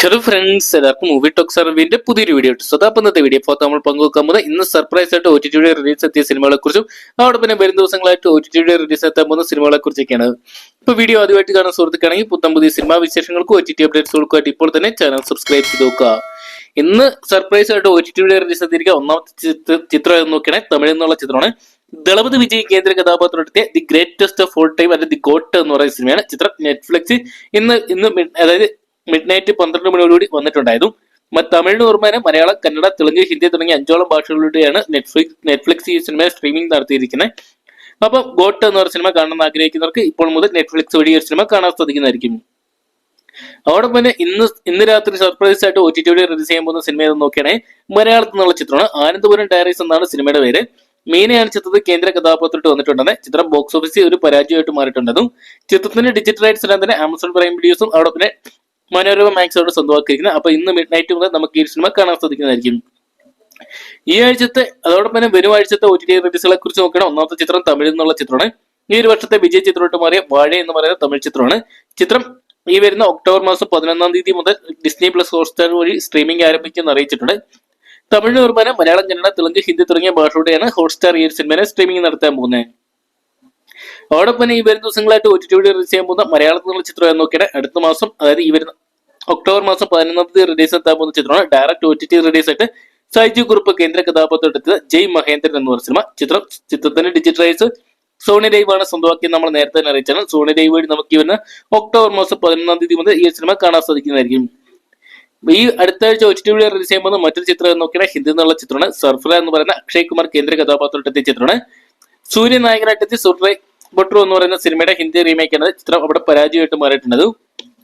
Hello friends, എല്ലാവർക്കും movie talks അറിവിന്റെ പുതിയൊരു വീഡിയോ ഇട്ടു. അപ്പോൾ ഇന്നത്തെ വീഡിയോ ഇപ്പോൾ നമ്മൾ പങ്കുവെക്കാൻ പോകുന്നത് ഇന്ന് സർപ്രൈസ് ആയിട്ട് OTT റിലീസ് എത്തിയ സിനിമകളെ കുറിച്ചും അവിടെ പിന്നെ വരും ദിവസങ്ങളായിട്ട് OTT റിലീസ് എത്താൻ പോകുന്ന സിനിമകളെ കുറിച്ചൊക്കെയാണ്. ഇപ്പൊ വീഡിയോ ആദ്യമായിട്ട് കാണാൻ സുഹൃത്തുക്കാണെങ്കിൽ പുത്തം പുതിയ സിനിമാ വിശേഷങ്ങൾക്കും OTT അപ്ഡേറ്റ്സുകൾക്കുമായിട്ട് ഇപ്പോൾ തന്നെ ചാനൽ സബ്സ്ക്രൈബ് ചെയ്ത് നോക്കുക. ഇന്ന് സർപ്രൈസ് ആയിട്ട് OTT റിലീസ് എത്തിയിരിക്കുക ഒന്നാമത്തെ ചിത്രം എന്ന് നോക്കിയാൽ തമിഴിൽ നിന്നുള്ള ചിത്രമാണ്. ദളപതി വിജയ് കേന്ദ്ര കഥാപാത്രത്തെ the greatest of all time അല്ലെങ്കിൽ ദി ഗോട്ട് എന്ന് പറയുന്ന സിനിമയാണ്. ചിത്രം നെറ്റ്ഫ്ലിക്സ് ഇന്ന് അതായത് മിഡ് നൈറ്റ് 12 മണിയോടുകൂടി വന്നിട്ടുണ്ടായിരുന്നു. തമിഴിന് പുറമെ മലയാളം, കന്നഡ, തെലുങ്ക്, ഹിന്ദി തുടങ്ങിയ 5ഓളം ഭാഷകളിലൂടെയാണ് നെറ്റ്ഫ്ലിക്സ് ഈ സിനിമ സ്ട്രീമിംഗ് നടത്തിയിരിക്കുന്നത്. അപ്പൊ ഗോട്ട് എന്ന് പറയുന്ന സിനിമ കാണാൻ ആഗ്രഹിക്കുന്നവർക്ക് ഇപ്പോൾ മുതൽ നെറ്റ്ഫ്ലിക്സ് വഴി ഒരു സിനിമ കാണാൻ സാധിക്കുന്നതായിരിക്കും. അതോടൊപ്പം തന്നെ ഇന്ന് രാത്രി സർപ്രൈസ് ആയിട്ട് OTT റിലീസ് ചെയ്യാൻ പോകുന്ന സിനിമ എന്ന് നോക്കിയാണെങ്കിൽ മലയാളത്തിൽ നിന്നുള്ള ചിത്രമാണ്. ആനന്ദപുരം ഡയറീസ് എന്നാണ് സിനിമയുടെ പേര്. മീനയാണ് ചിത്രത്തിൽ കേന്ദ്ര കഥാപാത്രത്തിൽ വന്നിട്ടുണ്ടെന്ന്. ചിത്രം ബോക്സ് ഓഫീസിൽ ഒരു പരാജയമായിട്ട് മാറിയിട്ടുണ്ടെന്നും ചിത്രത്തിന്റെ ഡിജിറ്റൽ റൈറ്റ്സ് എല്ലാം തന്നെ ആമസോൺ പ്രൈം വീഡിയോസും അവിടെ പിന്നെ മനോരമ മാക്സോട് സ്വന്തമാക്കിയിരിക്കുന്നത്. അപ്പൊ ഇന്ന് മിഡ് നൈറ്റ് മുതൽ നമുക്ക് ഈ സിനിമ കാണാൻ സാധിക്കുന്നതായിരിക്കും. ഈ ആഴ്ചത്തെ അതോടൊപ്പം തന്നെ വരും ആഴ്ചത്തെ OTT റിലീസുകളെ കുറിച്ച് നോക്കണം. ഒന്നാമത്തെ ചിത്രം തമിഴിൽ നിന്നുള്ള ചിത്രമാണ്. ഈ ഒരു വർഷത്തെ വിജയ് ചിത്രമായിട്ട് മാറിയ വാഴ എന്ന് പറയുന്ന തമിഴ് ചിത്രമാണ്. ചിത്രം ഈ വരുന്ന ഒക്ടോബർ മാസം 11-ാം തീയതി മുതൽ ഡിസ്നി പ്ലസ് ഹോട്ട്സ്റ്റാർ വഴി സ്ട്രീമിംഗ് ആരംഭിക്കുമെന്ന് അറിയിച്ചിട്ടുണ്ട്. തമിഴിന് പുറമെ മലയാളം, കന്നഡ, തെലുങ്ക്, ഹിന്ദി തുടങ്ങിയ ഭാഷയോടെയാണ് ഹോട്ട്സ്റ്റാർ ഈ സിനിമയെ സ്ട്രീമിംഗ് നടത്താൻ പോകുന്നത്. അതോടൊപ്പം തന്നെ ഈ വരുന്ന ദിവസങ്ങളായിട്ട് OTT റിലീസ് ചെയ്യാൻ പോകുന്ന മലയാളത്തിൽ നിന്നുള്ള ചിത്രം എന്ന് നോക്കിയാൽ അടുത്ത മാസം അതായത് ഈ വരുന്ന ഒക്ടോബർ മാസം 11-ാം തീയതി റിലീസ് എത്താൻ പോകുന്ന ചിത്രമാണ്. ഡയറക്റ്റ് OTT റിലീസ് ആയിട്ട് സൈജു കുറുപ്പ് കേന്ദ്ര കഥാപാത്രത്തിൽ ജയ് മഹേന്ദ്രൻ എന്ന് പറഞ്ഞ സിനിമ. ചിത്രത്തിന്റെ ഡിജിറ്റൽ റൈറ്റ്സ് സോണി ലൈവ് ആണ് സ്വന്തമാക്കി നമ്മൾ നേരത്തെ തന്നെ അറിയിച്ചാണ്. സോണി ലൈവ് വഴി നമുക്ക് ഈ വരുന്ന ഒക്ടോബർ മാസം 11-ാം തീയതി മുതൽ ഈ സിനിമ കാണാൻ സാധിക്കുന്നതായിരിക്കും. ഈ അടുത്ത ആഴ്ച OTT റിലീസ് ചെയ്യാൻ പോകുന്ന മറ്റൊരു ചിത്രം എന്ന് നോക്കിയാൽ ഹിന്ദി എന്നുള്ള ചിത്രമാണ്. സർഫറ എന്ന് പറയുന്ന അക്ഷയ് കുമാർ കേന്ദ്ര കഥാപാത്രത്തെത്തിയ ചിത്രമാണ്. സൂര്യ നായകനായിട്ടെത്തി സുർറൈ ബൊട്രു എന്ന് പറയുന്ന സിനിമയുടെ ഹിന്ദി റീമേക്ക് ആണ്. ചിത്രം അവിടെ പരാജയമായിട്ട് മാറിയിട്ടുണ്ട്.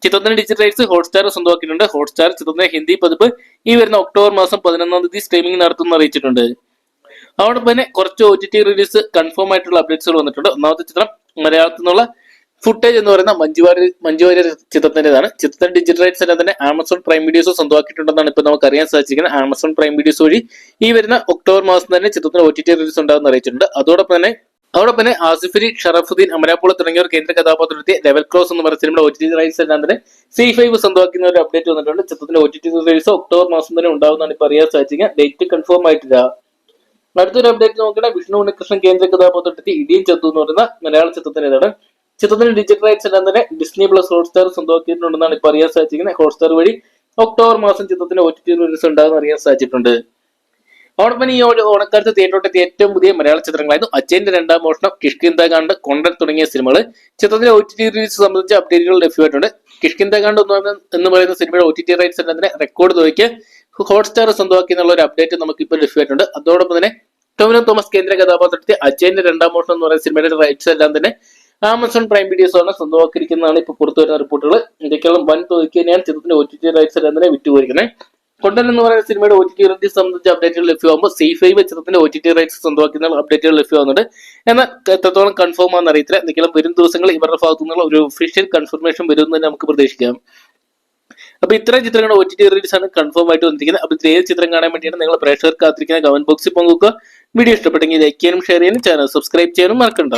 ചിത്രത്തിന്റെ ഡിജിറ്റൽ റൈറ്റ്സ് ഹോട്ട്സ്റ്റാർ സ്വന്തമാക്കിയിട്ടുണ്ട്. ഹോട്ട്സ്റ്റാർ ചിത്രത്തിന്റെ ഹിന്ദി പതിപ്പ് ഈ വരുന്ന ഒക്ടോബർ മാസം 11-ാം തീയതി സ്ട്രീമിംഗ് നടത്തുമെന്ന് അറിയിച്ചിട്ടുണ്ട്. അതോടൊപ്പം തന്നെ കുറച്ച് OTT റിലീസ് കൺഫേം ആയിട്ടുള്ള അപ്ഡേറ്റ്സുകൾ വന്നിട്ടുണ്ട്. ഒന്നാമത്തെ ചിത്രം മലയാളത്തിൽ നിന്നുള്ള ഫുട്ടേജ് എന്ന് പറയുന്ന മഞ്ജു വാര്യർ ചിത്രത്തിന്റേതാണ്. ചിത്രത്തിന്റെ ഡിജിറ്റൽ റൈറ്റ്സ് എല്ലാം തന്നെ ആമസോൺ പ്രൈം വീഡിയോസ് സ്വന്തമാക്കിയിട്ടുണ്ടെന്നാണ് ഇപ്പൊ നമുക്ക് അറിയാൻ സാധിച്ചിരിക്കുന്നത്. ആമസോൺ പ്രൈം വീഡിയോസ് വഴി ഈ വരുന്ന ഒക്ടോബർ മാസം തന്നെ ചിത്രത്തിന് OTT റിലീസ് ഉണ്ടാകുമെന്ന് അറിയിച്ചിട്ടുണ്ട്. അതോടൊപ്പം തന്നെ ആസിഫ് അലി, ഷറഫുദ്ദീൻ, അമരാപ്പോൾ തുടങ്ങിയവർ കേന്ദ്ര കഥാപാത്രത്തെ ലെവൽ ക്രോസ് എന്ന് പറയുന്ന സിനിമയുടെ OTT റൈറ്റ്സ് എല്ലാം തന്നെ C5 സ്വന്തമാക്കുന്ന ഒരു അപ്ഡേറ്റ് വന്നിട്ടുണ്ട്. ചിത്രത്തിന്റെ OTT റിലീസ് ഒക്ടോബർ മാസം തന്നെ ഉണ്ടാവുന്നതാണ് ഇപ്പൊ അറിയാൻ സാധിച്ചിരിക്കുന്നത്. ഡേറ്റ് കൺഫേം ആയിട്ടില്ല. അടുത്തൊരു അപ്ഡേറ്റ് നോക്കുകയാണെങ്കിൽ വിഷ്ണു ഉണ്ണികൃഷ്ണൻ കേന്ദ്ര കഥാപാത്രത്തെ ഇടിയും ചത്തു എന്ന് പറയുന്ന മലയാള ചിത്രത്തിൻ്റെതാണ്. ചിത്രത്തിന്റെ ഡിജിറ്റൽ റൈറ്റ്സ് എല്ലാം തന്നെ ഡിസ്നി പ്ലസ് ഹോട്ട്സ്റ്റാർ സ്വന്തമാക്കിയിട്ടുണ്ടെന്നാണ് ഇപ്പൊ അറിയാൻ സാധിച്ചിരിക്കുന്നത്. ഹോട്ട്സ്റ്റാർ വഴി ഒക്ടോബർ മാസം ചിത്രത്തിന്റെ OTT റിലീസ് ഉണ്ടാകുമെന്ന് അറിയാൻ സാധിച്ചിട്ടുണ്ട്. അതോടൊപ്പം ഈ ഓണക്കാലത്ത് തിയേറ്ററിലെത്തിയ ഏറ്റവും പുതിയ മലയാള ചിത്രങ്ങളായിരുന്നു അജയന്റെ രണ്ടാം മോഷണം, കിഷ്കിന്ദാകാണ്ട്, കൊണ്ടൻ തുടങ്ങിയ സിനിമകൾ. ചിത്രത്തിന്റെ OTT റിലീസ് സംബന്ധിച്ച അപ്ഡേറ്റുകൾ ലഭ്യമായിട്ടുണ്ട്. കിഷ്കിന്ദാകാണ്ട് എന്ന് പറയുന്ന സിനിമയുടെ OTT റൈറ്റ്സ് എല്ലാം തന്നെ റെക്കോർഡ് തുകയ്ക്ക് ഹോട്ട്സ്റ്റാർ സ്വന്തമാക്കി എന്നുള്ള ഒരു അപ്ഡേറ്റ് നമുക്ക് ഇപ്പോൾ ലഭ്യമായിട്ടുണ്ട്. അതോടൊപ്പം തന്നെ ടോവിനോ തോമസ് കേന്ദ്ര കഥാപാത്രത്തെ അജയന്റെ രണ്ടാം മോഷണം എന്ന് പറയുന്ന സിനിമയുടെ റൈറ്റ്സ് എല്ലാം തന്നെ ആമസോൺ പ്രൈം വീഡിയോസ് ആണ് സ്വന്തമാക്കിയിരിക്കുന്നതാണ് ഇപ്പോൾ പുറത്തു വരുന്ന റിപ്പോർട്ടുകൾ. ഇതൊക്കെയുള്ള വൻ തുകയ്ക്ക് തന്നെയാണ് ചിത്രത്തിന്റെ OTT റൈറ്റ്സ് എല്ലാം തന്നെ വിറ്റുപോയിരിക്കുന്നത്. കൊണ്ടൻ എന്ന് പറയുന്ന സിനിമയുടെ OTT റിലീസ് സംബന്ധിച്ച അപ്ഡേറ്റുകൾ ലഭ്യമാകുമ്പോൾ C5 ചിത്രത്തിന്റെ OTT റൈറ്റ്സ് സ്വന്തമാക്കുന്ന അപ്ഡേറ്റുകൾ ലഭ്യമാകുന്നുണ്ട്. എന്നാൽ എത്രത്തോളം കൺഫേം ആണെന്ന് അറിയത്തില്ല. എന്തെങ്കിലും വരും ദിവസങ്ങൾ ഇവരുടെ ഭാഗത്തു നിന്നുള്ള ഒരു ഒഫീഷ്യൽ കൺഫർമേഷൻ വരുമെന്ന് തന്നെ നമുക്ക് പ്രതീക്ഷിക്കാം. അപ്പൊ ഇത്രയും ചിത്രങ്ങളുടെ OTT റിലീസ് ആണ് കൺഫേം ആയിട്ട് വന്നിരിക്കുന്നത്. അപ്പൊ ഏത് ചിത്രം കാണാൻ വേണ്ടിയാണ് നിങ്ങൾ പ്രേക്ഷകർ കാത്തിരിക്കുന്ന കമന്റ് ബോക്സിൽ പങ്കുവെക്കുക. വീഡിയോ ഇഷ്ടപ്പെട്ടെങ്കിൽ ലൈക്ക് ചെയ്യാനും ഷെയർ ചെയ്യാനും ചാനൽ സബ്സ്ക്രൈബ് ചെയ്യാനും മറക്കണ്ട.